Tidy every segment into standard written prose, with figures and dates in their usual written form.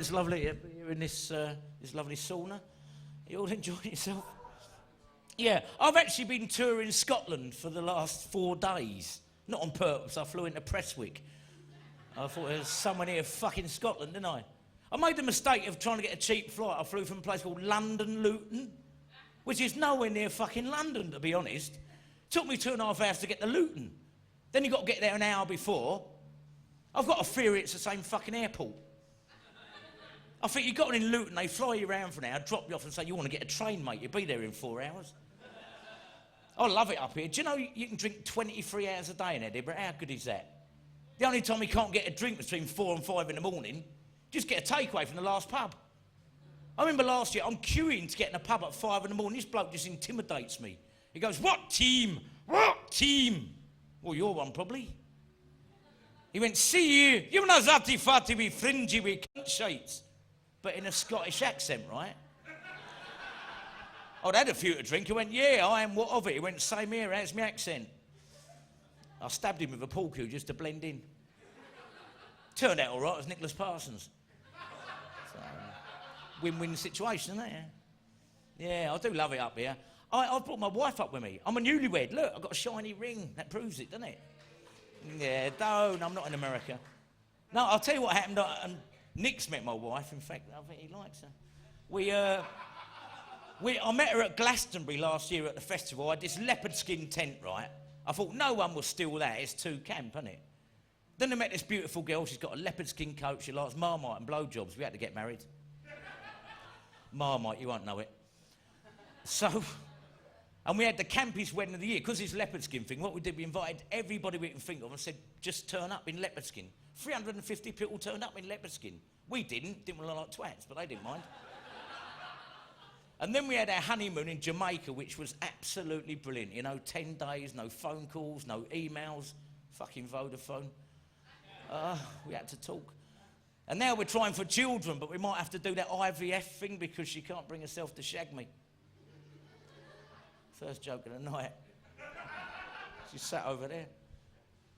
it's lovely. You're in this lovely sauna. You all enjoying yourself? Yeah, I've actually been touring Scotland for the last 4 days. Not on purpose, I flew into Prestwick. I thought there was someone here fucking Scotland, didn't I? I made the mistake of trying to get a cheap flight. I flew from a place called London Luton, which is nowhere near fucking London, to be honest. Took me 2.5 hours to get to Luton. Then you've got to get there an hour before. I've got a theory it's the same fucking airport. I think you got in Luton, they fly you around for an hour, drop you off and say, you want to get a train, mate, you'll be there in 4 hours. I love it up here. Do you know you can drink 23 hours a day in Edinburgh? How good is that? The only time you can't get a drink between 4 and 5 in the morning, just get a takeaway from the last pub. I remember last year, I'm queuing to get in a pub at 5 in the morning. This bloke just intimidates me. He goes, what team? What team? Well, you're one, probably. He went, see you. You're not zatty fatty with fringy with cunt shites. But in a Scottish accent, right? I'd had a few to drink. He went, yeah, I am what of it? He went, same here, how's my accent? I stabbed him with a pool cue just to blend in. Turned out all right, it was Nicholas Parsons. So, win-win situation, isn't it? Yeah, I do love it up here. I've brought my wife up with me. I'm a newlywed. Look, I've got a shiny ring. That proves it, doesn't it? Yeah, don't. I'm not in America. No, I'll tell you what happened. Nick's met my wife. In fact, I think he likes her. I met her at Glastonbury last year at the festival. I had this leopard skin tent, right? I thought no one will steal that. It's too camp, isn't it? Then I met this beautiful girl. She's got a leopard skin coat. She likes Marmite and blowjobs. We had to get married. Marmite, you won't know it. So, and we had the campiest wedding of the year. Because it's leopard skin thing, what we did, we invited everybody we can think of and said, just turn up in leopard skin. 350 people turned up in leopard skin. We didn't look like twats, but they didn't mind. And then we had our honeymoon in Jamaica, which was absolutely brilliant. You know, 10 days, no phone calls, no emails, fucking Vodafone. We had to talk. And now we're trying for children, but we might have to do that IVF thing because she can't bring herself to shag me. First joke of the night. She sat over there.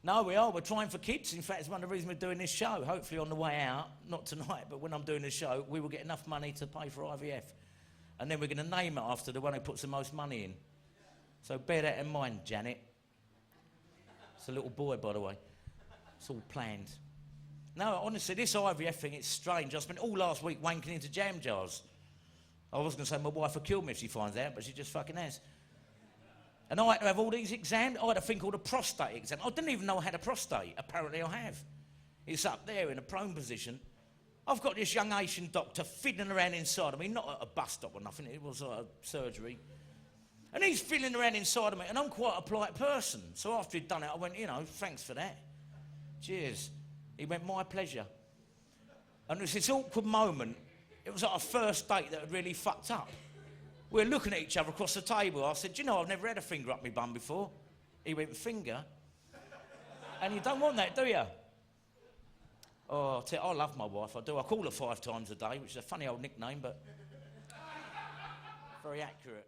No, we're trying for kids. In fact, it's one of the reasons we're doing this show. Hopefully on the way out, not tonight, but when I'm doing the show, we will get enough money to pay for IVF. And then we're going to name it after the one who puts the most money in. So bear that in mind, Janet. It's a little boy, by the way. It's all planned. No, honestly, this IVF thing, it's strange. I spent all last week wanking into jam jars. I was going to say my wife will kill me if she finds out, but she just fucking has. And I had to have all these exams. I had a thing called a prostate exam. I didn't even know I had a prostate. Apparently I have. It's up there in a prone position. I've got this young Asian doctor fiddling around inside of me, not at a bus stop or nothing, it was a surgery. And he's fiddling around inside of me, and I'm quite a polite person. So after he'd done it, I went, you know, thanks for that. Cheers. He went, my pleasure. And it was this awkward moment. It was like a first date that had really fucked up. We were looking at each other across the table. I said, you know, I've never had a finger up my bum before. He went, finger? And you don't want that, do you? Oh, I love my wife, I do. I call her 5 times a day, which is a funny old nickname, but very accurate.